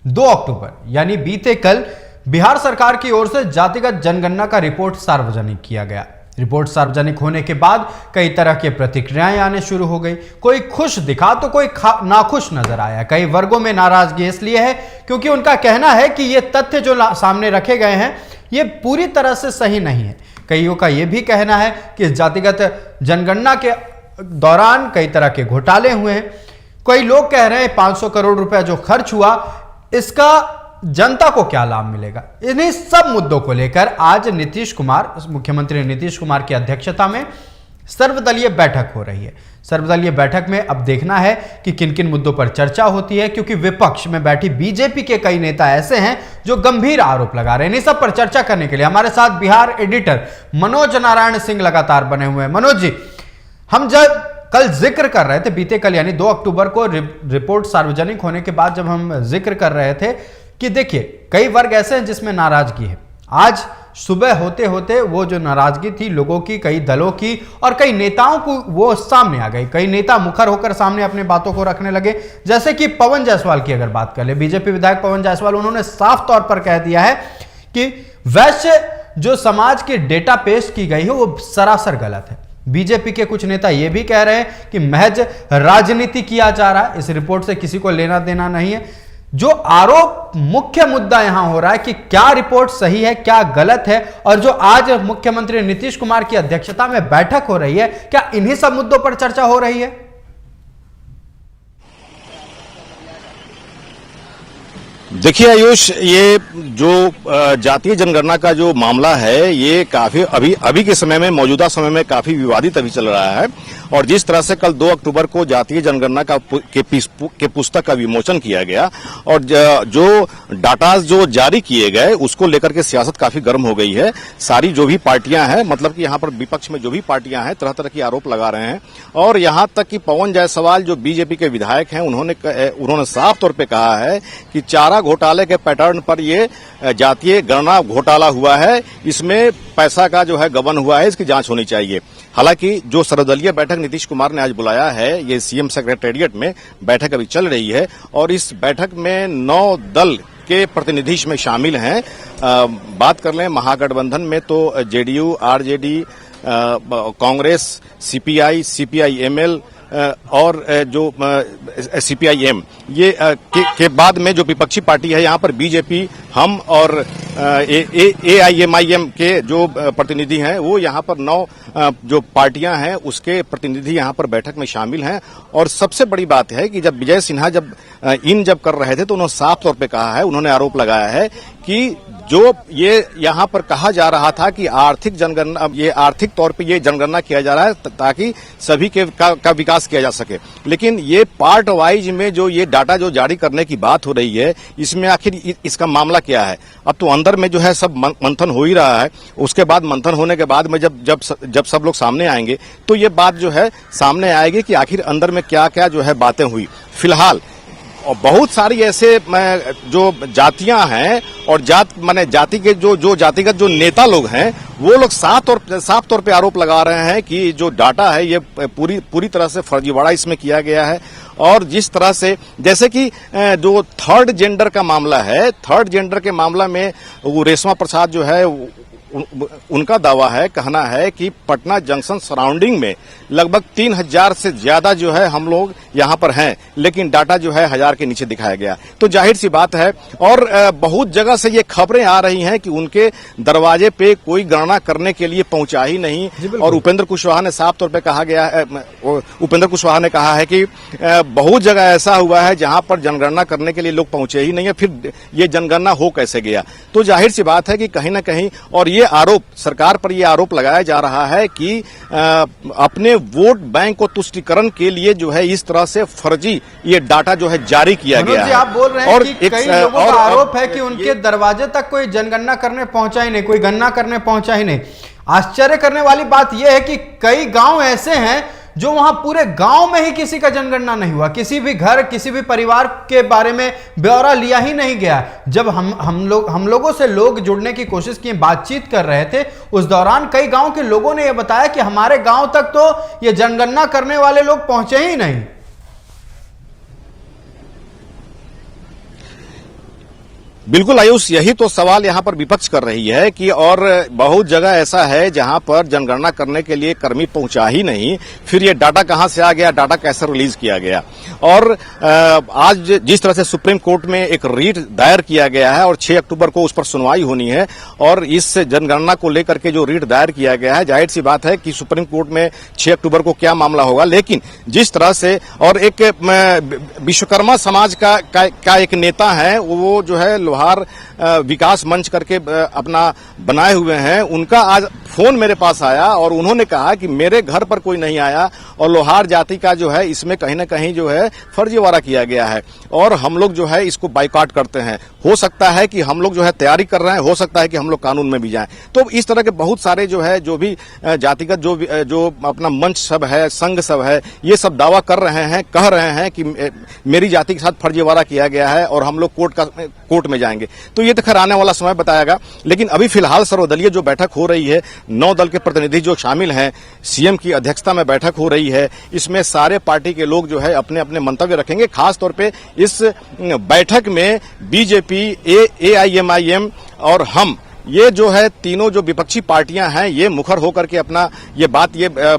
2 अक्टूबर यानी बीते कल बिहार सरकार की ओर से जातिगत जनगणना का रिपोर्ट सार्वजनिक किया गया। रिपोर्ट सार्वजनिक होने के बाद कई तरह की प्रतिक्रियाएं आने शुरू हो गई। कोई खुश दिखा तो कोई नाखुश नजर आया। कई वर्गों में नाराजगी इसलिए है क्योंकि उनका कहना है कि ये तथ्य जो सामने रखे गए हैं ये पूरी तरह से सही नहीं है। कईयों का यह भी कहना है कि जातिगत जनगणना के दौरान कई तरह के घोटाले हुए हैं। कई लोग कह रहे हैं 500 करोड़ रुपया जो खर्च हुआ इसका जनता को क्या लाभ मिलेगा। इन्हीं सब मुद्दों को लेकर आज मुख्यमंत्री नीतीश कुमार की अध्यक्षता में सर्वदलीय बैठक हो रही है। सर्वदलीय बैठक में अब देखना है कि किन किन मुद्दों पर चर्चा होती है, क्योंकि विपक्ष में बैठी बीजेपी के कई नेता ऐसे हैं जो गंभीर आरोप लगा रहे हैं। इन सब पर चर्चा करने के लिए हमारे साथ बिहार एडिटर मनोज नारायण सिंह लगातार बने हुए हैं। मनोज जी, हम जब कल जिक्र कर रहे थे, बीते कल यानी 2 अक्टूबर को रिपोर्ट सार्वजनिक होने के बाद जब हम जिक्र कर रहे थे कि देखिए कई वर्ग ऐसे हैं जिसमें नाराजगी है। आज सुबह होते होते वो जो नाराजगी थी लोगों की, कई दलों की और कई नेताओं को, वो सामने आ गई। कई नेता मुखर होकर सामने अपनी बातों को रखने लगे। जैसे कि पवन जायसवाल की अगर बात कर ले, बीजेपी विधायक पवन जायसवाल, उन्होंने साफ तौर पर कह दिया है कि वैश्य जो समाज की डेटा पेश की गई है वो सरासर गलत है। बीजेपी के कुछ नेता यह भी कह रहे हैं कि महज राजनीति किया जा रहा है, इस रिपोर्ट से किसी को लेना देना नहीं है। जो आरोप, मुख्य मुद्दा यहां हो रहा है कि क्या रिपोर्ट सही है, क्या गलत है, और जो आज मुख्यमंत्री नीतीश कुमार की अध्यक्षता में बैठक हो रही है, क्या इन्हीं सब मुद्दों पर चर्चा हो रही है? देखिए आयुष, ये जो जातीय जनगणना का जो मामला है ये काफी अभी के समय में, मौजूदा समय में काफी विवादित अभी चल रहा है। और जिस तरह से कल 2 अक्टूबर को जातीय जनगणना के पुस्तक का विमोचन किया गया और जो डाटा जो जारी किए गए उसको लेकर के सियासत काफी गर्म हो गई है। सारी जो भी पार्टियां हैं, मतलब कि यहाँ पर विपक्ष में जो भी पार्टियां हैं तरह तरह की आरोप लगा रहे हैं। और यहाँ तक कि पवन जायसवाल जो बीजेपी के विधायक हैं उन्होंने साफ तौर पर कहा है कि चारा घोटाले के पैटर्न पर ये जातीय गणना घोटाला हुआ है, इसमें पैसा का जो है गबन हुआ है, इसकी जांच होनी चाहिए। हालांकि जो सर्वदलीय बैठक नीतीश कुमार ने आज बुलाया है, ये सीएम सेक्रेटेरिएट में बैठक अभी चल रही है और इस बैठक में 9 दल के प्रतिनिधि इसमें शामिल हैं। बात कर लें महागठबंधन में तो JDU, RJD, Congress, CPI, CPIML और जो सीपीआईएम, ये के बाद में जो विपक्षी पार्टी है यहाँ पर बीजेपी, हम और एआईएमआईएम के जो प्रतिनिधि हैं वो यहाँ पर 9 जो पार्टियां हैं उसके प्रतिनिधि यहाँ पर बैठक में शामिल हैं। और सबसे बड़ी बात है कि जब विजय सिन्हा जब कर रहे थे तो उन्होंने साफ तौर पे कहा है, उन्होंने आरोप लगाया है कि जो ये यहाँ पर कहा जा रहा था कि आर्थिक जनगणना, ये आर्थिक तौर पे ये जनगणना किया जा रहा है ताकि सभी का विकास किया जा सके, लेकिन ये पार्ट वाइज में जो ये डाटा जो जारी करने की बात हो रही है इसमें आखिर इसका मामला क्या है। अब तो अंदर में जो है सब मंथन हो ही रहा है, उसके बाद मंथन होने के बाद में जब सब लोग सामने आएंगे तो ये बात जो है सामने आएगी कि आखिर अंदर में क्या क्या जो है बातें हुई। फिलहाल और बहुत सारी ऐसे जो जातियां हैं और जाति के जो जातिगत जो नेता लोग हैं वो लोग साफ तौर पे आरोप लगा रहे हैं कि जो डाटा है ये पूरी तरह से फर्जीवाड़ा इसमें किया गया है। और जिस तरह से जैसे कि जो थर्ड जेंडर का मामला है, थर्ड जेंडर के मामला में वो रेशमा प्रसाद जो है उनका दावा है, कहना है कि पटना जंक्शन सराउंडिंग में लगभग 3000 से ज्यादा जो है हम लोग यहाँ पर हैं, लेकिन डाटा जो है 1000 के नीचे दिखाया गया। तो जाहिर सी बात है। और बहुत जगह से ये खबरें आ रही हैं कि उनके दरवाजे पे कोई गणना करने के लिए पहुंचा ही नहीं। और उपेंद्र कुशवाहा ने साफ तौर पे कहा गया है, उपेंद्र कुशवाहा ने कहा है कि बहुत जगह ऐसा हुआ है जहां पर जनगणना करने के लिए लोग पहुंचे ही नहीं है, फिर ये जनगणना हो कैसे गया। तो जाहिर सी बात है कि कहीं ना कहीं, और ये आरोप सरकार पर ये आरोप लगाया जा रहा है कि अपने वोट बैंक को तुष्टीकरण के लिए जो है इस तरह से फर्जी ये डाटा जो है जारी किया गया है। आप बोल रहे हैं कि कई लोगों का आरोप है कि उनके दरवाजे तक कोई जनगणना करने पहुंचा ही नहीं, कोई गणना करने पहुंचा ही नहीं। आश्चर्य करने वाली बात यह है कि कई गांव ऐसे हैं जो वहां पूरे गांव में ही किसी का जनगणना नहीं हुआ, किसी भी घर, किसी भी परिवार के बारे में ब्यौरा लिया ही नहीं गया। जब हम लोगों से लोग जुड़ने की कोशिश की, बातचीत कर रहे थे, उस दौरान कई गांव के लोगों ने यह बताया कि हमारे गांव तक तो ये जनगणना करने वाले लोग पहुंचे ही नहीं। बिल्कुल आयुष, यही तो सवाल यहाँ पर विपक्ष कर रही है कि और बहुत जगह ऐसा है जहाँ पर जनगणना करने के लिए कर्मी पहुंचा ही नहीं, फिर ये डाटा कहाँ से आ गया, डाटा कैसे रिलीज किया गया। और आज जिस तरह से सुप्रीम कोर्ट में एक रीट दायर किया गया है और 6 अक्टूबर को उस पर सुनवाई होनी है, और इस जनगणना को लेकर के जो रीट दायर किया गया है, जाहिर सी बात है कि सुप्रीम कोर्ट में 6 अक्टूबर को क्या मामला होगा। लेकिन जिस तरह से और एक विश्वकर्मा समाज का एक नेता है, वो जो है लोहार विकास मंच करके अपना बनाए हुए हैं, उनका आज फोन मेरे पास आया और उन्होंने कहा कि मेरे घर पर कोई नहीं आया और लोहार जाति का जो है इसमें कहीं ना कहीं जो है फर्जीवाड़ा किया गया है और हम लोग जो है इसको बाइकआउट करते हैं। हो सकता है कि हम लोग जो है तैयारी कर रहे हैं, हो सकता है कि हम लोग कानून में भी जाएं। तो इस तरह के बहुत सारे जो है जो भी जातिगत जो अपना मंच सब है, संघ सब है, ये सब दावा कर रहे हैं, कह रहे हैं कि मेरी जाति के साथ फर्जीवाड़ा किया गया है और हम लोग कोर्ट में जाएंगे। तो ये तो खैर आने वाला समय बताएगा। लेकिन अभी फिलहाल सर्वदलीय जो बैठक हो रही है, 9 दल के प्रतिनिधि जो शामिल हैं, सीएम की अध्यक्षता में बैठक हो रही है, इसमें सारे पार्टी के लोग जो है अपने अपने मंतव्य रखेंगे। खास तौर पे इस बैठक में बीजेपी, एआईएमआईएम और हम, ये जो है तीनों जो विपक्षी पार्टियां हैं, ये मुखर होकर के अपना ये बात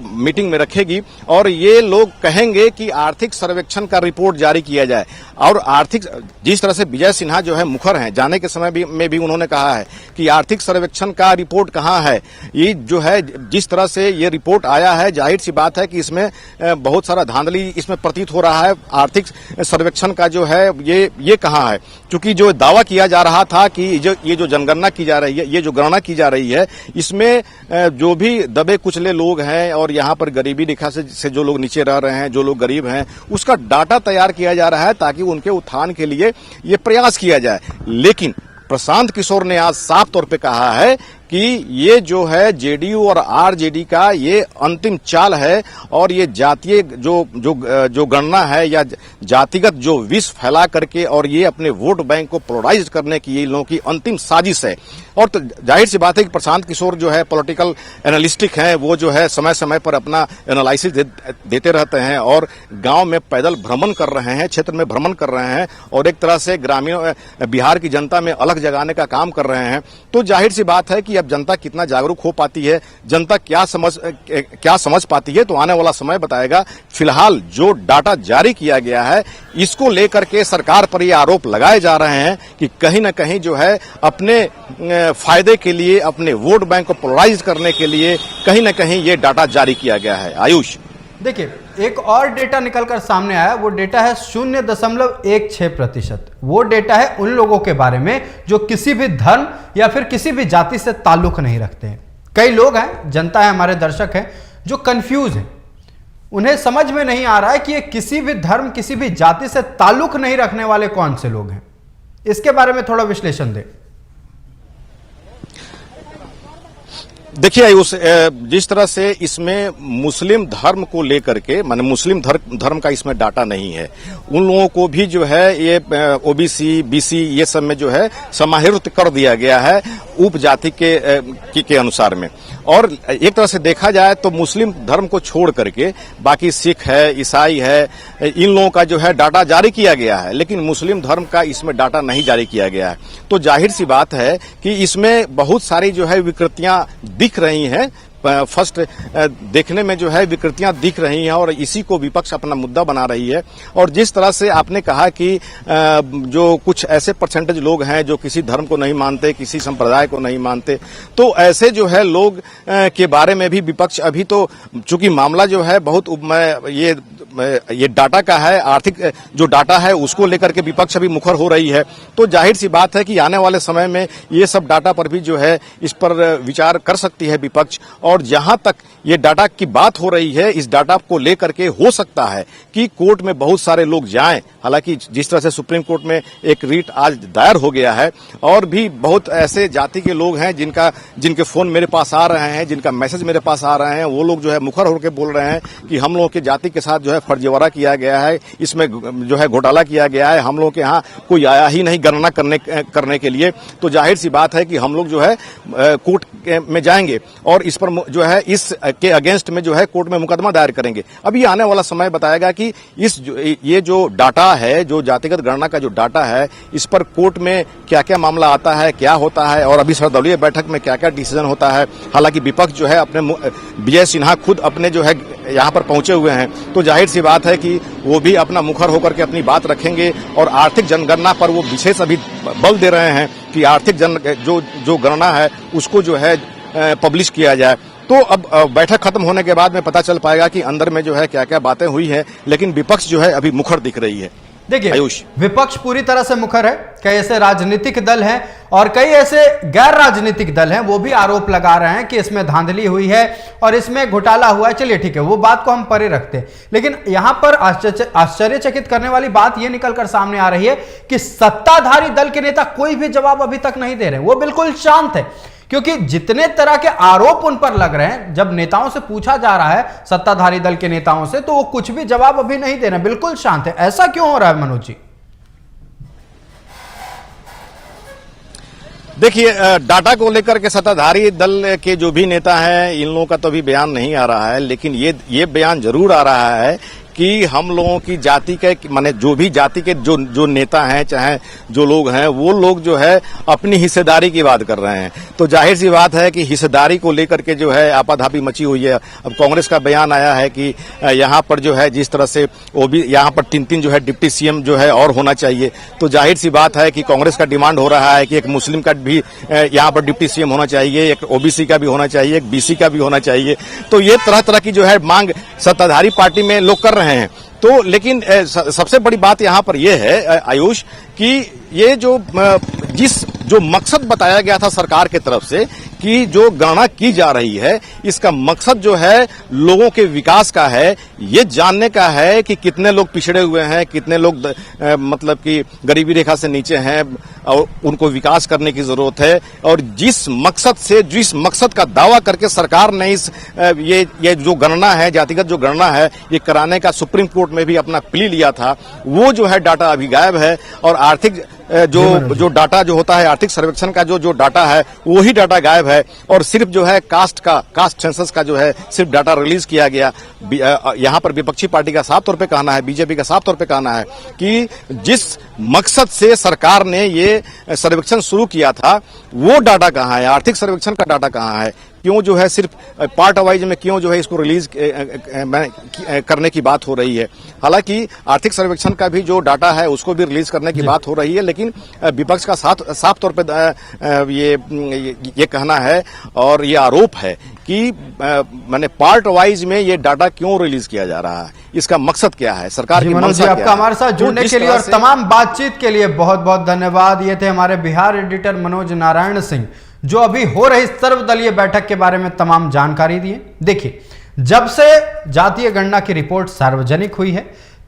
मीटिंग में रखेगी और ये लोग कहेंगे कि आर्थिक सर्वेक्षण का रिपोर्ट जारी किया जाए। और आर्थिक, जिस तरह से विजय सिन्हा जो है मुखर हैं, जाने के समय में भी उन्होंने कहा है कि आर्थिक सर्वेक्षण का रिपोर्ट कहां है। ये जो है जिस तरह से ये रिपोर्ट आया है, जाहिर सी बात है कि इसमें बहुत सारा धांधली इसमें प्रतीत हो रहा है। आर्थिक सर्वेक्षण का जो है ये कहां है, क्योंकि जो दावा किया जा रहा था कि ये जो जनगणना की जा रही है, ये जो गणना की जा रही है, इसमें जो भी दबे कुचले लोग हैं और यहाँ पर गरीबी रेखा से जो लोग नीचे रह रहे हैं, जो लोग गरीब हैं, उसका डाटा तैयार किया जा रहा है ताकि उनके उत्थान के लिए ये प्रयास किया जाए। लेकिन प्रशांत किशोर ने आज साफ तौर पे कहा है कि ये जो है जेडीयू और आरजेडी का ये अंतिम चाल है और ये जातीय जो गणना है या जातिगत जो विष फैला करके और ये अपने वोट बैंक को पोलराइज करने की ये लोगों की अंतिम साजिश है। और तो जाहिर सी बात है कि प्रशांत किशोर जो है पॉलिटिकल एनालिस्टिक हैं, वो जो है समय समय पर अपना एनालिसिस देते रहते हैं और गांव में पैदल भ्रमण कर रहे हैं, क्षेत्र में भ्रमण कर रहे हैं और एक तरह से ग्रामीण बिहार की जनता में अलग जगाने का काम कर रहे हैं। तो जाहिर सी बात है कि अब जनता कितना जागरूक हो पाती है, जनता क्या समझ पाती है, तो आने वाला समय बताएगा। फिलहाल जो डाटा जारी किया गया है, इसको लेकर के सरकार पर ये आरोप लगाए जा रहे हैं कि कहीं न कहीं जो है अपने फायदे के लिए, अपने वोट बैंक को पोलराइज करने के लिए कहीं न कहीं ये डाटा जारी किया गया है। आयुष, देखिए एक और डेटा निकलकर सामने आया, वो डेटा है 0.16%। वो डेटा है उन लोगों के बारे में जो किसी भी धर्म या फिर किसी भी जाति से ताल्लुक नहीं रखते हैं। कई लोग हैं, जनता है, हमारे दर्शक हैं, जो कंफ्यूज हैं, उन्हें समझ में नहीं आ रहा है कि ये किसी भी धर्म, किसी भी जाति से ताल्लुक नहीं रखने वाले कौन से लोग हैं। इसके बारे में थोड़ा विश्लेषण दें। देखिए जिस तरह से इसमें मुस्लिम धर्म को लेकर के, माने मुस्लिम धर्म का इसमें डाटा नहीं है, उन लोगों को भी जो है ये ओबीसी, बीसी ये सब में जो है समाहित कर दिया गया है उप जाति के अनुसार में। और एक तरह से देखा जाए तो मुस्लिम धर्म को छोड़ करके बाकी सिख है, ईसाई है, इन लोगों का जो है डाटा जारी किया गया है, लेकिन मुस्लिम धर्म का इसमें डाटा नहीं जारी किया गया है। तो जाहिर सी बात है कि इसमें बहुत सारी जो है विकृतियां दिख रही हैं। फर्स्ट देखने में जो है विकृतियां दिख रही हैं और इसी को विपक्ष अपना मुद्दा बना रही है। और जिस तरह से आपने कहा कि जो कुछ ऐसे परसेंटेज लोग हैं जो किसी धर्म को नहीं मानते, किसी संप्रदाय को नहीं मानते, तो ऐसे जो है लोग के बारे में भी विपक्ष अभी तो, चूंकि मामला जो है बहुत ये डाटा का है, आर्थिक जो डाटा है उसको लेकर के विपक्ष अभी मुखर हो रही है। तो जाहिर सी बात है कि आने वाले समय में ये सब डाटा पर भी जो है इस पर विचार कर सकती है विपक्ष। और जहां तक ये डाटा की बात हो रही है, इस डाटा को लेकर के हो सकता है कि कोर्ट में बहुत सारे लोग जाएं। हालांकि जिस तरह से सुप्रीम कोर्ट में एक रीट आज दायर हो गया है और भी बहुत ऐसे जाति के लोग हैं जिनके फोन मेरे पास आ रहे हैं, जिनका मैसेज मेरे पास आ रहे हैं, वो लोग जो है मुखर होकर बोल रहे हैं कि हम लोगों के जाति के साथ जो है फर्जीवाड़ा किया गया है, इसमें जो है घोटाला किया गया है, हम लोगों के यहाँ कोई आया ही नहीं गणना करने के लिए। तो जाहिर सी बात है कि हम लोग जो है कोर्ट में जाएंगे और इस पर जो है इस के अगेंस्ट में जो है कोर्ट में मुकदमा दायर करेंगे। अभी आने वाला समय बताएगा कि ये जो डाटा है, जो जातिगत गणना का जो डाटा है, इस पर कोर्ट में क्या क्या मामला आता है, क्या होता है और अभी सर्वदलीय बैठक में क्या क्या डिसीजन होता है। हालांकि विपक्ष जो है अपने विजय सिन्हा खुद अपने जो है यहाँ पर पहुंचे हुए हैं, तो जाहिर सी बात है कि वो भी अपना मुखर होकर के अपनी बात रखेंगे और आर्थिक जनगणना पर वो विशेष अभी बल दे रहे हैं कि आर्थिक जो गणना है उसको जो है पब्लिश किया जाए। तो अब बैठक खत्म होने के बाद में पता चल पाएगा कि अंदर में जो है क्या क्या बातें हुई हैं, लेकिन विपक्ष जो है अभी मुखर दिख रही है। देखिए, आयुष, विपक्ष पूरी तरह से मुखर है। कई ऐसे राजनीतिक दल हैं और कई ऐसे गैर राजनीतिक दल हैं, वो भी आरोप लगा रहे हैं कि इसमें धांधली हुई है और इसमें घोटाला हुआ है। चलिए ठीक है, वो बात को हम परे रखते हैं, लेकिन यहां पर आश्चर्यचकित करने वाली बात यह निकलकर सामने आ रही है कि सत्ताधारी दल के नेता कोई भी जवाब अभी तक नहीं दे रहे। वो बिल्कुल शांत है, क्योंकि जितने तरह के आरोप उन पर लग रहे हैं, जब नेताओं से पूछा जा रहा है, सत्ताधारी दल के नेताओं से, तो वो कुछ भी जवाब अभी नहीं दे रहे, बिल्कुल शांत है। ऐसा क्यों हो रहा है मनोज जी? देखिए, डाटा को लेकर के सत्ताधारी दल के जो भी नेता हैं, इन लोगों का तो अभी बयान नहीं आ रहा है, लेकिन ये बयान जरूर आ रहा है कि हम लोगों की जाति के माने जो भी जाति के जो नेता हैं, चाहे जो लोग हैं, वो लोग जो है अपनी हिस्सेदारी की बात कर रहे हैं। तो जाहिर सी बात है कि हिस्सेदारी को लेकर के जो है आपाधापी मची हुई है। अब कांग्रेस का बयान आया है कि यहाँ पर जो है जिस तरह से वो भी यहाँ पर 3 जो है डिप्टी सीएम जो है और होना चाहिए। तो जाहिर सी बात है कि कांग्रेस का डिमांड हो रहा है कि एक मुस्लिम का भी यहाँ पर डिप्टी सीएम होना चाहिए, एक ओबीसी का भी होना चाहिए, एक बीसी का भी होना चाहिए। तो ये तरह तरह की जो है मांग सत्ताधारी पार्टी में लोग कर रहे हैं। तो लेकिन सबसे बड़ी बात यहाँ पर यह है आयुष कि ये जो मकसद बताया गया था सरकार की तरफ से कि जो गणना की जा रही है, इसका मकसद जो है लोगों के विकास का है, ये जानने का है कि कितने लोग पिछड़े हुए हैं, कितने लोग मतलब कि गरीबी रेखा से नीचे हैं और उनको विकास करने की जरूरत है। और जिस मकसद का दावा करके सरकार ने ये जो गणना है, जातिगत जो गणना है, ये कराने का सुप्रीम कोर्ट में भी अपना प्ली लिया था, वो जो है डाटा अभी गायब है। और आर्थिक जो डाटा जो होता है, आर्थिक सर्वेक्षण का जो डाटा है, वही डाटा गायब है। और सिर्फ जो है कास्ट सेंसस का जो है सिर्फ डाटा रिलीज किया गया। यहाँ पर विपक्षी पार्टी का साफ तौर पे कहना है, बीजेपी का साफ तौर पे कहना है कि जिस मकसद से सरकार ने ये सर्वेक्षण शुरू किया था, वो डाटा कहाँ है, आर्थिक सर्वेक्षण का डाटा कहाँ है, क्यों जो है सिर्फ पार्ट वाइज में क्यों जो है इसको रिलीज करने की बात हो रही है। हालांकि आर्थिक सर्वेक्षण का भी जो डाटा है उसको भी रिलीज करने की बात हो रही है, लेकिन विपक्ष का साफ तौर पे ये कहना है और ये आरोप है कि माने पार्ट वाइज में ये डाटा क्यों रिलीज किया जा रहा है, इसका मकसद क्या है, सरकार की मंशा क्या है। आपका हमारे साथ जुड़ने के लिए और तमाम बातचीत के लिए बहुत बहुत धन्यवाद। ये थे हमारे बिहार एडिटर मनोज नारायण सिंह, जो अभी हो रही सर्वदलीय बैठक के बारे में तमाम जानकारी दिए। देखिए, जब से जातीय गणना की रिपोर्ट सार्वजनिक हुई है,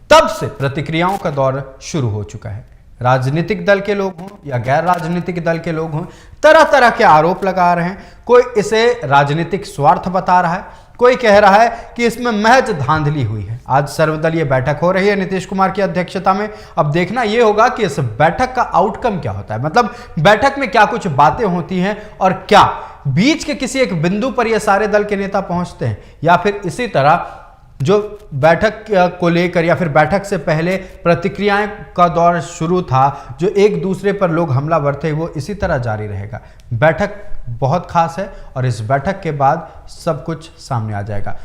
तब से प्रतिक्रियाओं का दौर शुरू हो चुका है। राजनीतिक दल के लोग हों या गैर राजनीतिक दल के लोग हों, तरह तरह के आरोप लगा रहे हैं। कोई इसे राजनीतिक स्वार्थ बता रहा है, कोई कह रहा है कि इसमें महज धांधली हुई है। आज सर्वदलीय बैठक हो रही है नीतीश कुमार की अध्यक्षता में। अब देखना यह होगा कि इस बैठक का आउटकम क्या होता है, मतलब बैठक में क्या कुछ बातें होती हैं और क्या बीच के किसी एक बिंदु पर यह सारे दल के नेता पहुंचते हैं, या फिर इसी तरह जो बैठक को लेकर या फिर बैठक से पहले प्रतिक्रियाएं का दौर शुरू था, जो एक दूसरे पर लोग हमलावर थे, वो इसी तरह जारी रहेगा। बैठक बहुत खास है और इस बैठक के बाद सब कुछ सामने आ जाएगा।